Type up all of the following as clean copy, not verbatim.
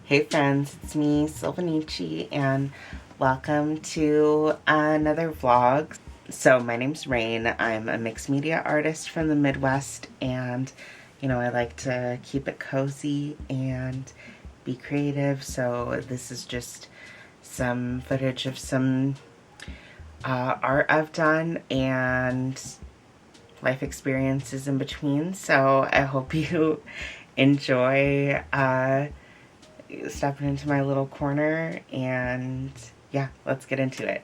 Hey friends, it's me, Silvanici, and welcome to another vlog. So my name's Raine. I'm a mixed media artist from the Midwest, and I like to keep it cozy and be creative. So this is just some footage of some art I've done and life experiences in between. So I hope you enjoy stepping into my little corner, and yeah, let's get into it.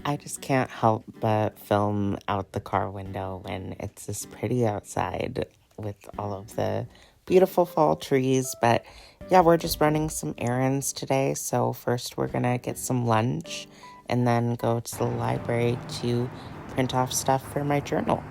I just can't help but film out the car window when it's this pretty outside with all of the beautiful fall trees. But yeah, we're just running some errands today. So first we're gonna get some lunch and then go to the library to print off stuff for my journal.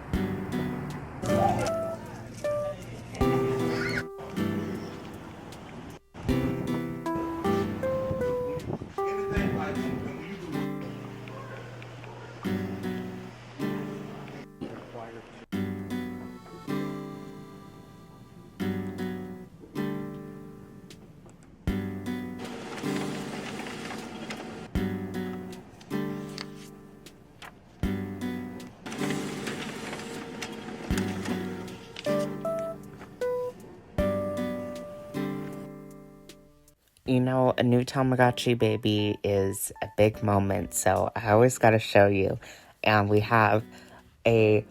A new Tamagotchi baby is a big moment, so I always got to show you. And we have a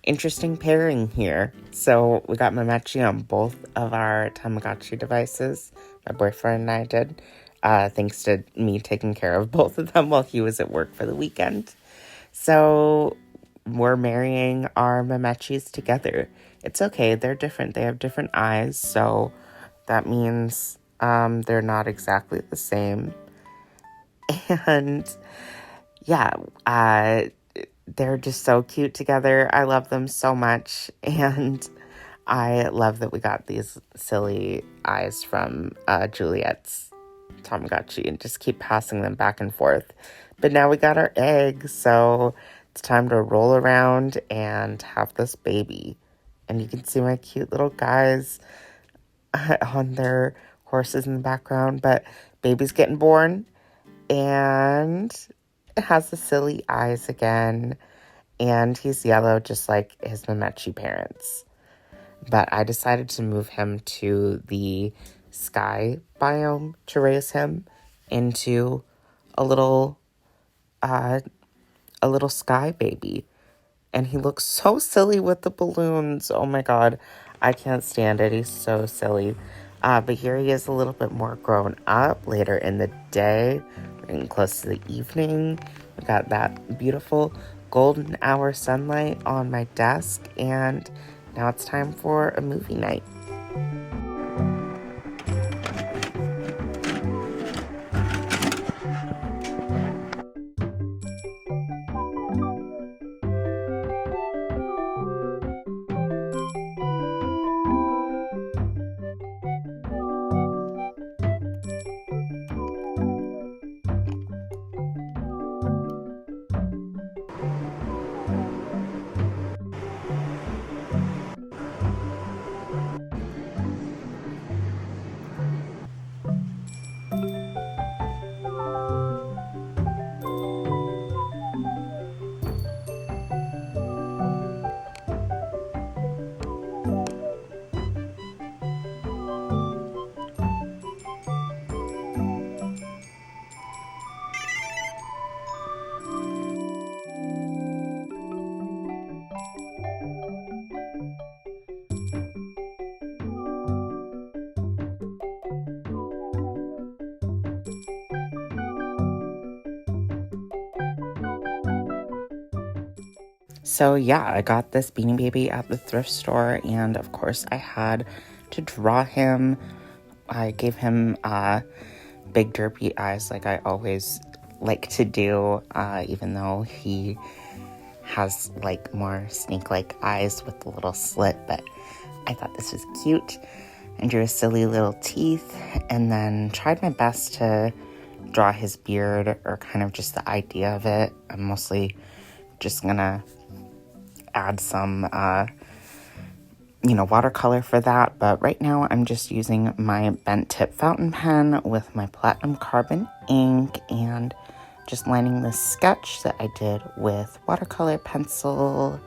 interesting pairing here. So we got Mamachi on both of our Tamagotchi devices. My boyfriend and I did, thanks to me taking care of both of them while he was at work for the weekend. So we're marrying our Mamachis together. It's okay, they're different. They have different eyes, so that means they're not exactly the same. And yeah, they're just so cute together. I love them so much. And I love that we got these silly eyes from Juliet's Tamagotchi and just keep passing them back and forth. But now we got our eggs, so it's time to roll around and have this baby. And you can see my cute little guys on their horses in the background, but baby's getting born, and it has the silly eyes again, and he's yellow just like his Mamachi parents. But I decided to move him to the sky biome to raise him into a little sky baby. And he looks so silly with the balloons. Oh my god, I can't stand it. He's so silly. But here he is a little bit more grown up later in the day. We're getting close to the evening. We got that beautiful golden hour sunlight on my desk. And now it's time for a movie night. So yeah, I got this Beanie Baby at the thrift store, and of course I had to draw him. I gave him big derpy eyes like I always like to do, even though he has like more snake-like eyes with the little slit, but I thought this was cute. I drew his silly little teeth and then tried my best to draw his beard, or kind of just the idea of it. I'm mostly just gonna add some watercolor for that, but right now I'm just using my bent tip fountain pen with my platinum carbon ink and just lining this sketch that I did with watercolor pencil.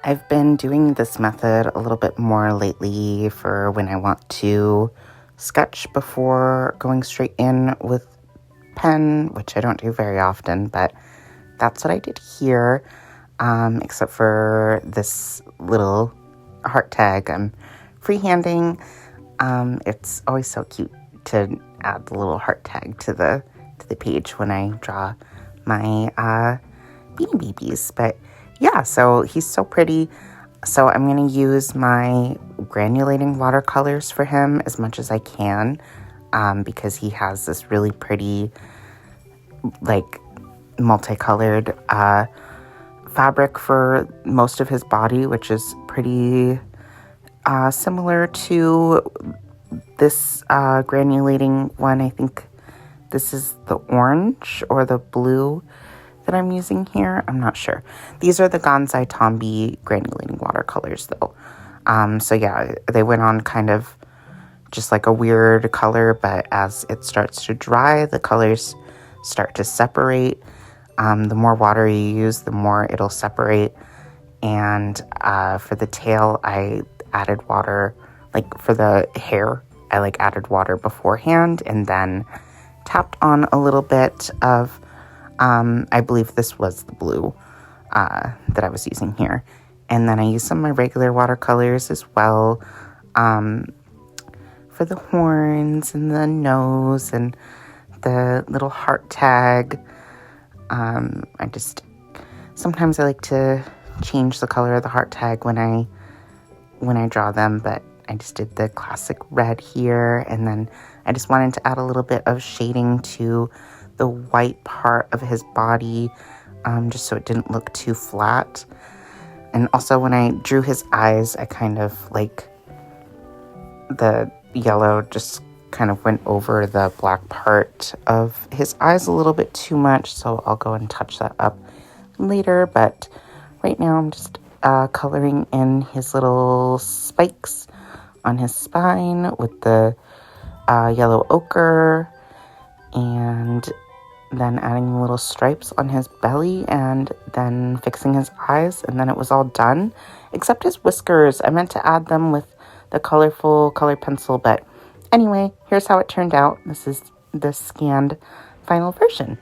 I've been doing this method a little bit more lately for when I want to sketch before going straight in with pen, which I don't do very often, but that's what I did here, except for this little heart tag I'm freehanding. It's always so cute to add the little heart tag to the page when I draw my Beanie Babies. But yeah, so he's so pretty. So I'm going to use my granulating watercolors for him as much as I can, because he has this really pretty, like, multicolored fabric for most of his body, which is pretty similar to this granulating one. I think this is the orange or the blue that I'm using here. I'm not sure. These are the Gansai Tombi granulating watercolors though. So yeah, they went on kind of just like a weird color, but as it starts to dry, the colors start to separate. The more water you use, the more it'll separate. And for the tail, I added water, like for the hair, I like added water beforehand and then tapped on a little bit of, I believe this was the blue that I was using here. And then I used some of my regular watercolors as well, for the horns and the nose and the little heart tag. Sometimes I like to change the color of the heart tag when I draw them, but I just did the classic red here, and then I just wanted to add a little bit of shading to the white part of his body, just so it didn't look too flat. And also when I drew his eyes, I kind of like the yellow just kind of went over the black part of his eyes a little bit too much, so I'll go and touch that up later. But right now I'm just coloring in his little spikes on his spine with the yellow ochre, and then adding little stripes on his belly, and then fixing his eyes, and then it was all done, except his whiskers. I meant to add them with the colorful color pencil, but anyway, here's how it turned out. This is the scanned final version.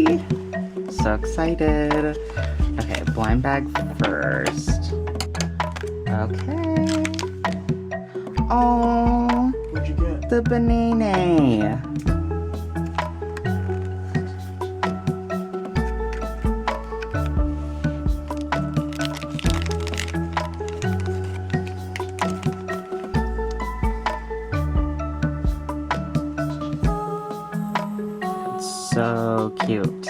baby. So excited. Okay, blind bag first. Okay. Oh. What'd you get? The banana. So cute.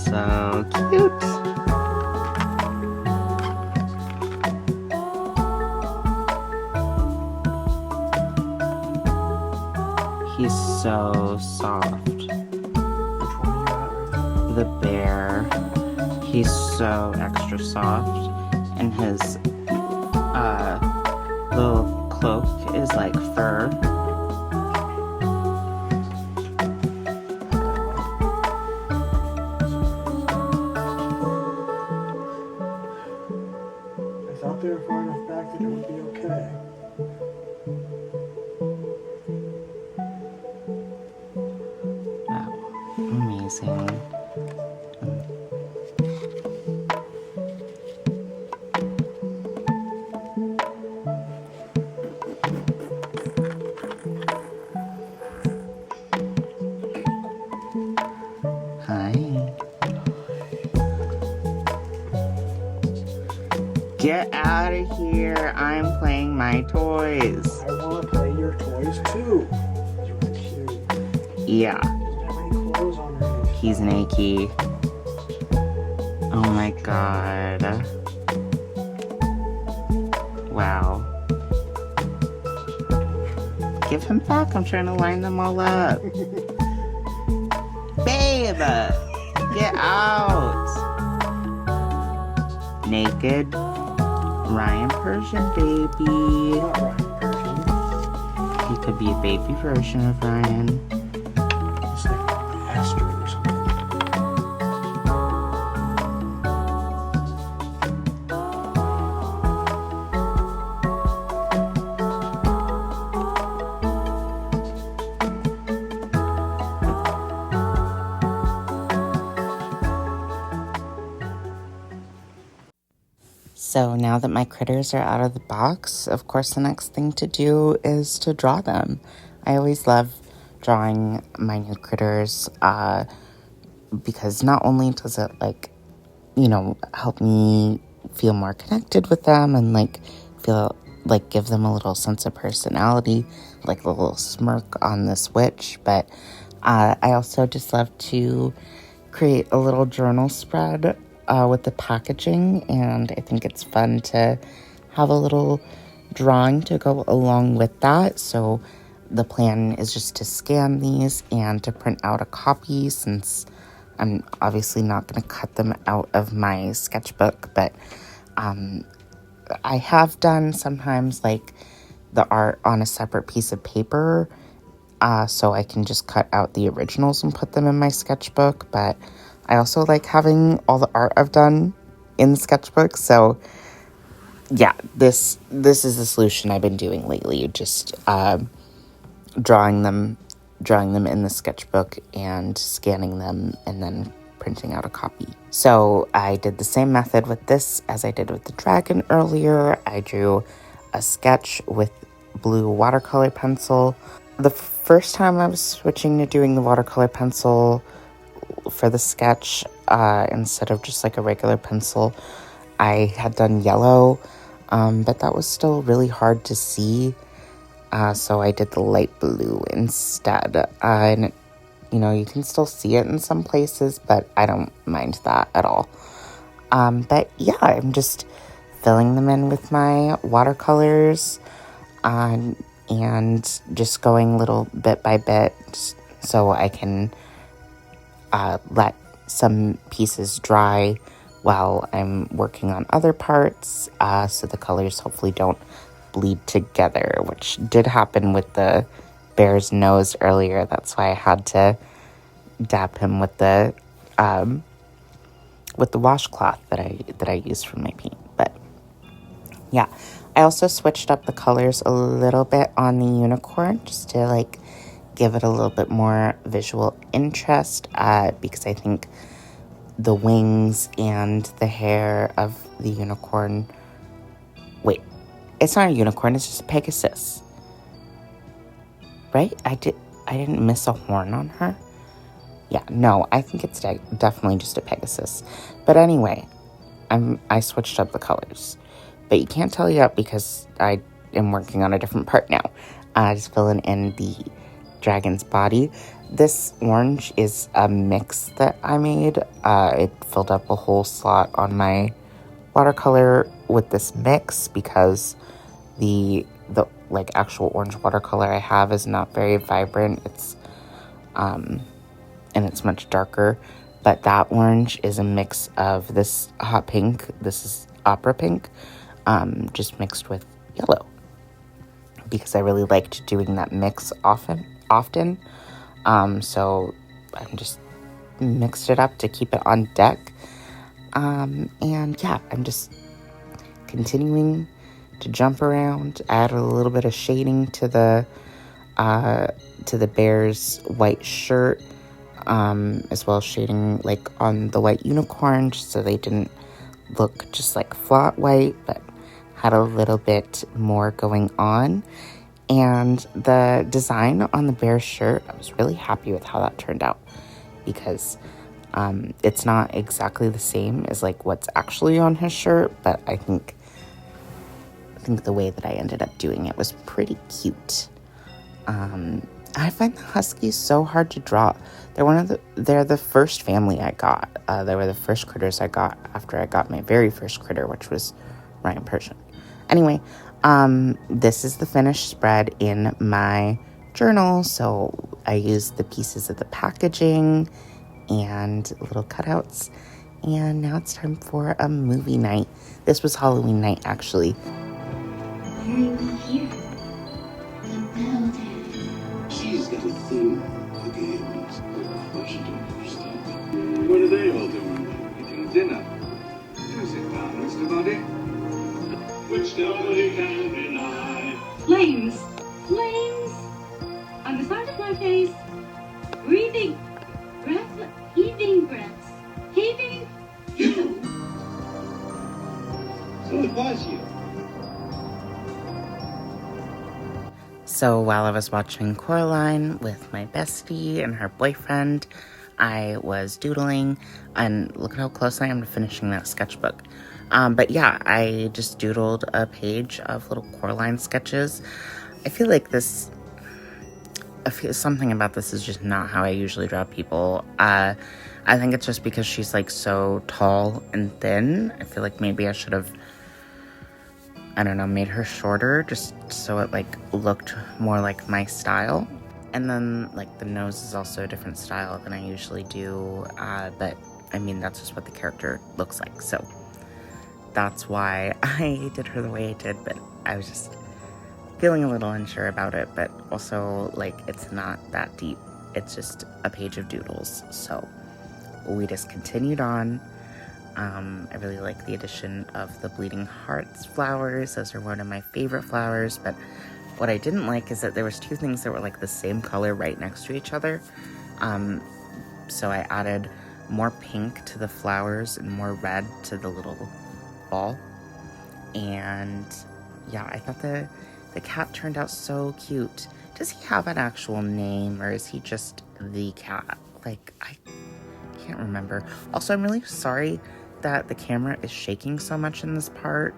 So cute. He's so soft. Which one are you at right The bear. He's so extra soft. And his little cloak is like fur. I thought they were far enough back that it would be okay. Wow, amazing. Hi. Get out of here. I'm playing my toys. I want to play your toys too. You're cute. Yeah, Doesn't have any clothes on or anything. he's naked. Oh my god. Wow. Give him back. I'm trying to line them all up. Babe, get out. Naked Ryan Persian baby. Not Ryan Persian. He could be a baby version of Ryan. It's like Astrid or something. So now that my critters are out of the box, of course the next thing to do is to draw them. I always love drawing my new critters because not only does it help me feel more connected with them and feel like give them a little sense of personality, like a little smirk on this witch, but I also just love to create a little journal spread with the packaging, and I think it's fun to have a little drawing to go along with that. So the plan is just to scan these and to print out a copy, since I'm obviously not going to cut them out of my sketchbook, but I have done sometimes the art on a separate piece of paper, so I can just cut out the originals and put them in my sketchbook. But I also like having all the art I've done in the sketchbook. So yeah, this is the solution I've been doing lately. Just drawing them in the sketchbook and scanning them and then printing out a copy. So I did the same method with this as I did with the dragon earlier. I drew a sketch with blue watercolor pencil. The first time I was switching to doing the watercolor pencil for the sketch instead of just like a regular pencil, I had done yellow. but that was still really hard to see, so I did the light blue instead. And, you can still see it in some places, but I don't mind that at all. But yeah, I'm just filling them in with my watercolors, and just going little bit by bit so I can let some pieces dry while I'm working on other parts, so the colors hopefully don't bleed together, which did happen with the bear's nose earlier. That's why I had to dab him with the washcloth that I used for my paint. But yeah, I also switched up the colors a little bit on the unicorn just to like give it a little bit more visual interest, because I think the wings and the hair of the unicorn, wait, it's not a unicorn, it's just a Pegasus, right? I didn't miss a horn on her. Yeah, no, I think it's definitely just a Pegasus. But anyway, I switched up the colors, but you can't tell yet because I am working on a different part now. Just filling in the dragon's body. This orange is a mix that I made. It filled up a whole slot on my watercolor with this mix because the like actual orange watercolor I have is not very vibrant. It's and it's much darker, but that orange is a mix of this hot pink. This is opera pink, just mixed with yellow, because I really liked doing that mix often. So I'm just mixed it up to keep it on deck. And yeah, I'm just continuing to jump around, add a little bit of shading to the bear's white shirt, as well as shading like on the white unicorn, just so they didn't look just like flat white, but had a little bit more going on. And the design on the bear's shirt, I was really happy with how that turned out, because it's not exactly the same as like what's actually on his shirt, but I think the way that I ended up doing it was pretty cute. I find the huskies so hard to draw. They're the first family I got. They were the first critters I got after I got my very first critter, which was Ryan Persian. Anyway, this is the finished spread in my journal. So I used the pieces of the packaging and little cutouts. And now it's time for a movie night. This was Halloween night, actually. Here, the building. She's got a thing for games. I should understand. What are they all doing? Eating dinner. Do sit down, Mr. Buddy. Which nobody can deny. Flames. Flames. On the side of my face. Breathing. Breath. Heaving breaths. Heaving. You. So it was you. So while I was watching Coraline with my bestie and her boyfriend, I was doodling, and look at how close I am to finishing that sketchbook. But yeah, I just doodled a page of little Coraline sketches. I feel something about this is just not how I usually draw people. I think it's just because she's like so tall and thin. I feel like maybe I should have, I don't know, made her shorter just so it like looked more like my style. And then like the nose is also a different style than I usually do, but I mean that's just what the character looks like, so that's why I did her the way I did. But I was just feeling a little unsure about it, but also like it's not that deep, it's just a page of doodles. So we just continued on. I really like the addition of the bleeding hearts flowers. Those are one of my favorite flowers, but what I didn't like is that there was two things that were like the same color right next to each other. So I added more pink to the flowers and more red to the little ball. And yeah, I thought the cat turned out so cute. Does he have an actual name, or is he just the cat? Like, I can't remember. Also, I'm really sorry that the camera is shaking so much in this part.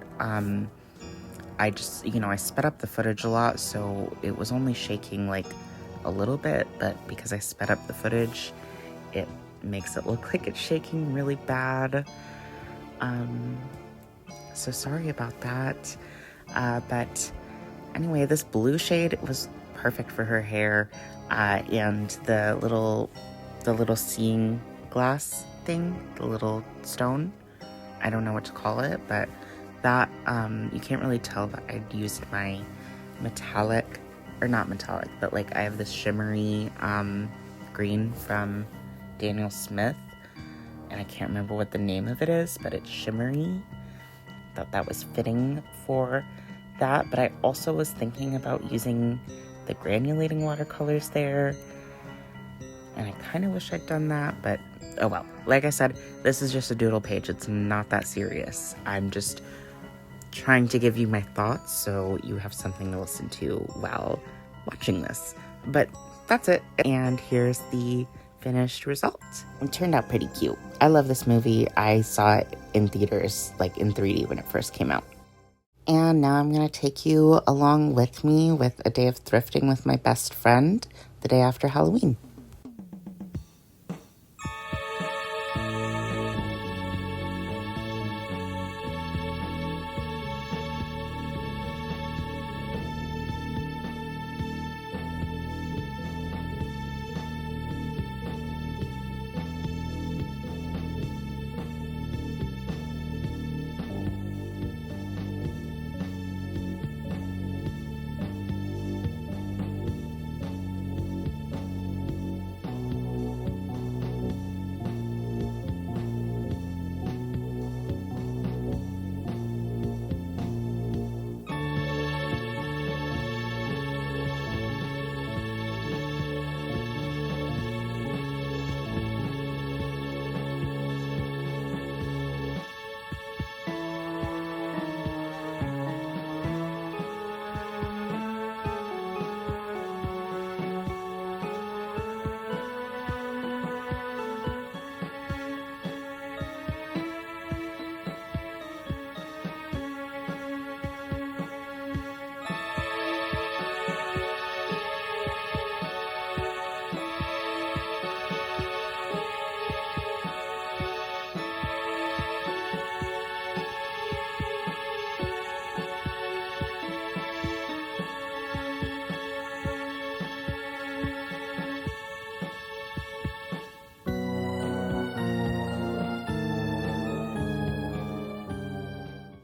I just, I sped up the footage a lot, so it was only shaking like a little bit, but because I sped up the footage, it makes it look like it's shaking really bad. So sorry about that. But anyway, this blue shade was perfect for her hair, and the little seeing glass thing, the little stone, I don't know what to call it, but that, you can't really tell that I'd used my metallic, or not metallic, but like I have this shimmery green from Daniel Smith, and I can't remember what the name of it is, but it's shimmery. Thought that was fitting for that, but I also was thinking about using the granulating watercolors there, and I kind of wish I'd done that, but oh well. Like I said, this is just a doodle page. It's not that serious. I'm just trying to give you my thoughts so you have something to listen to while watching this. But that's it, and here's the finished result. It turned out pretty cute. I love this movie. I saw it in theaters, like in 3D when it first came out. And now I'm going to take you along with me with a day of thrifting with my best friend the day after Halloween.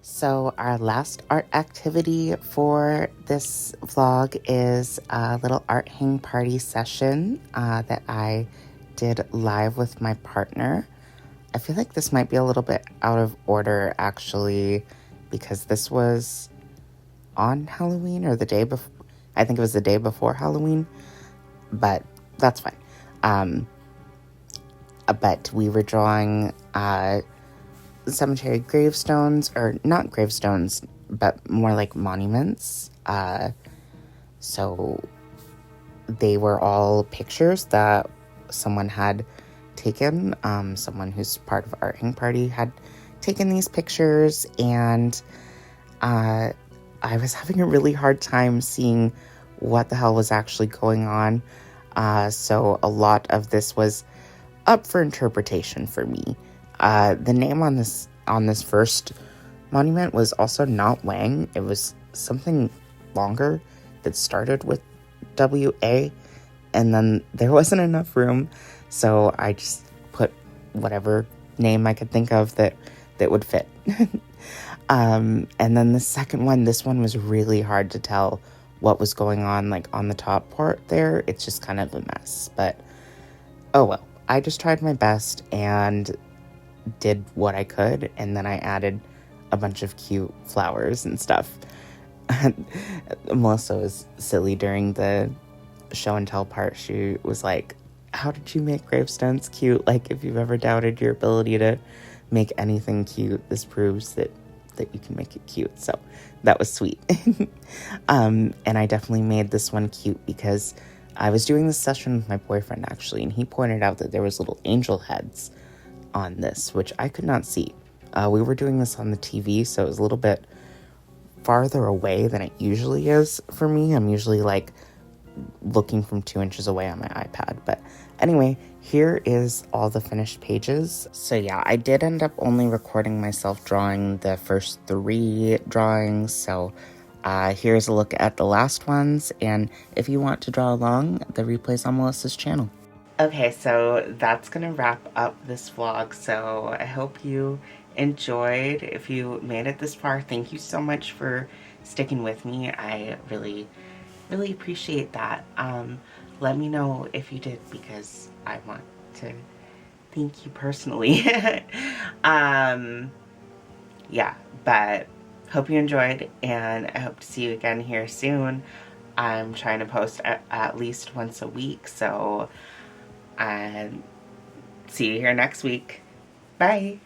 So our last art activity for this vlog is a little art hang party session that I did live with my partner. I feel like this might be a little bit out of order actually, because this was on Halloween or the day before. I think it was the day before Halloween, but that's fine. But we were drawing cemetery gravestones, or not gravestones, but more like monuments. So they were all pictures that someone had taken. Someone who's part of Art Hang Party had taken these pictures, and I was having a really hard time seeing what the hell was actually going on. So a lot of this was up for interpretation for me. The name on this first monument was also not Wang. It was something longer that started with W-A, and then there wasn't enough room, so I just put whatever name I could think of that would fit. And then the second one, this one was really hard to tell what was going on, like on the top part there. It's just kind of a mess, but oh well. I just tried my best and did what I could, and then I added a bunch of cute flowers and stuff. Melissa was silly during the show and tell part. She was like, how did you make gravestones cute? Like, if you've ever doubted your ability to make anything cute, this proves that you can make it cute. So that was sweet. And I definitely made this one cute because I was doing this session with my boyfriend actually, and he pointed out that there was little angel heads on this, which I could not see. We were doing this on the TV, so it was a little bit farther away than it usually is for me. I'm usually like looking from 2 inches away on my iPad. But anyway, here is all the finished pages. So yeah, I did end up only recording myself drawing the first 3 drawings. So here's a look at the last ones. And if you want to draw along, the replay's on Melissa's channel. Okay, so that's gonna wrap up this vlog. So I hope you enjoyed. If you made it this far, thank you so much for sticking with me. I really appreciate that. Let me know if you did, because I want to thank you personally. Yeah, but hope you enjoyed, and I hope to see you again here soon. I'm trying to post at least once a week, so see you here next week. Bye.